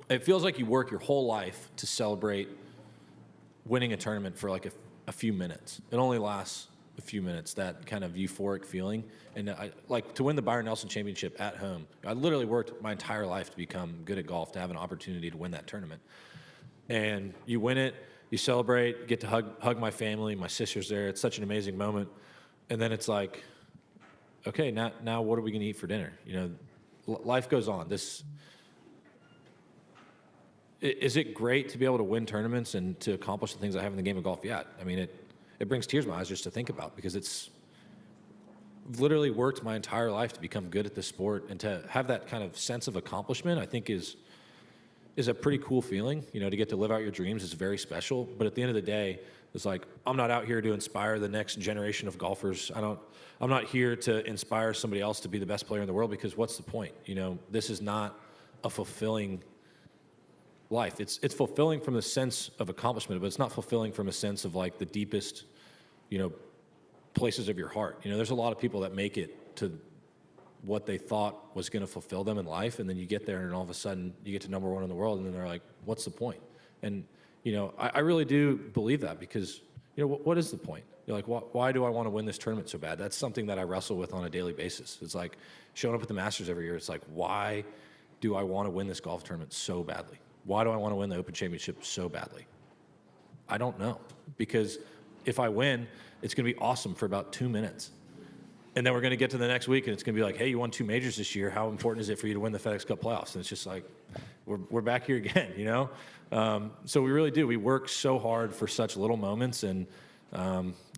it feels like you work your whole life to celebrate winning a tournament for like a few minutes. It only lasts a few minutes, that kind of euphoric feeling. And like to win the Byron Nelson Championship at home, I literally worked my entire life to become good at golf, to have an opportunity to win that tournament. And you win it, you celebrate, get to hug my family, my sister's there. It's such an amazing moment. And then it's like, okay, now what are we going to eat for dinner? You know, life goes on. Is it great to be able to win tournaments and to accomplish the things I have in the game of golf? Yeah. I mean, it brings tears to my eyes just to think about, because it's literally worked my entire life to become good at this sport, and to have that kind of sense of accomplishment, I think is a pretty cool feeling. You know, to get to live out your dreams is very special. But at the end of the day, it's like, I'm not out here to inspire the next generation of golfers. I'm not here to inspire somebody else to be the best player in the world, because what's the point? You know, this is not a fulfilling life. It's fulfilling from the sense of accomplishment, but it's not fulfilling from a sense of like the deepest, you know, places of your heart. You know, there's a lot of people that make it to what they thought was going to fulfill them in life, and then you get there and all of a sudden you get to number one in the world, and then they're like, what's the point? And, you know, I really do believe that, because, you know, what is the point? You're like, why do I want to win this tournament so bad? That's something that I wrestle with on a daily basis. It's like showing up at the Masters every year. It's like, why do I want to win this golf tournament so badly? Why do I want to win the Open Championship so badly? I don't know. Because if I win, it's going to be awesome for about 2 minutes. And then we're going to get to the next week, and it's going to be like, hey, you won 2 majors this year. How important is it for you to win the FedEx Cup playoffs? And it's just like, we're back here again, you know? So we really do. We work so hard for such little moments. And,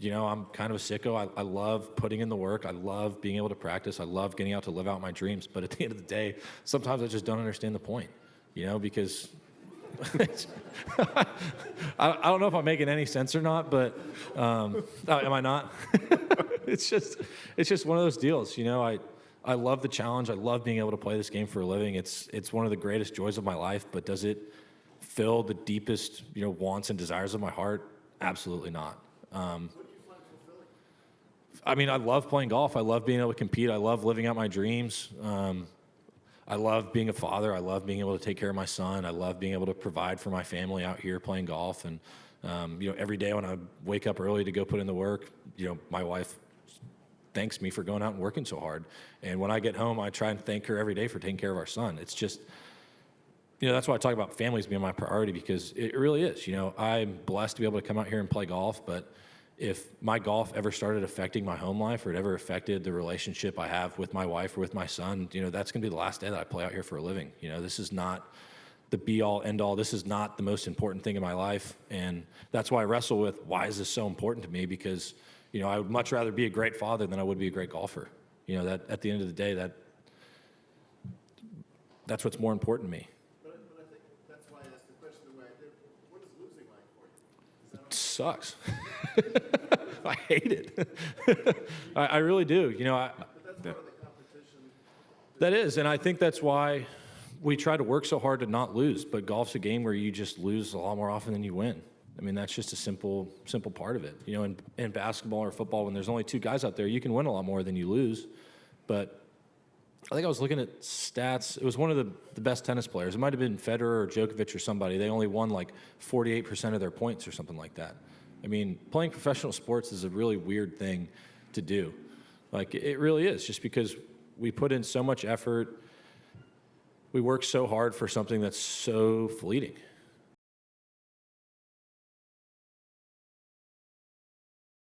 you know, I'm kind of a sicko. I love putting in the work. I love being able to practice. I love getting out to live out my dreams. But at the end of the day, sometimes I just don't understand the point, you know, because I don't know if I'm making any sense or not, but am I not? It's just one of those deals, you know. I love the challenge. I love being able to play this game for a living. It's one of the greatest joys of my life. But does it fill the deepest, you know, wants and desires of my heart? Absolutely not. I mean, I love playing golf. I love being able to compete. I love living out my dreams. I love being a father. I love being able to take care of my son. I love being able to provide for my family out here playing golf. And, you know, every day when I wake up early to go put in the work, you know, my wife thanks me for going out and working so hard. And when I get home, I try and thank her every day for taking care of our son. It's just, you know, that's why I talk about families being my priority, because it really is. You know, I'm blessed to be able to come out here and play golf, but if my golf ever started affecting my home life, or it ever affected the relationship I have with my wife or with my son, you know, that's going to be the last day that I play out here for a living. You know, this is not the be-all, end-all. This is not the most important thing in my life. And that's why I wrestle with, why is this so important to me? Because, you know, I would much rather be a great father than I would be a great golfer. You know, that at the end of the day, that's what's more important to me. But I think that's why I asked the question the way I did. What is losing like for you? It sucks. I hate it. I really do. You know, But that's part of the competition. That is, and I think that's why we try to work so hard to not lose. But golf's a game where you just lose a lot more often than you win. I mean, that's just a simple part of it. You know, in basketball or football, when there's only 2 guys out there, you can win a lot more than you lose. But I think I was looking at stats. It was one of the best tennis players. It might have been Federer or Djokovic or somebody. They only won like 48% of their points or something like that. I mean, playing professional sports is a really weird thing to do. Like, it really is, just because we put in so much effort. We work so hard for something that's so fleeting.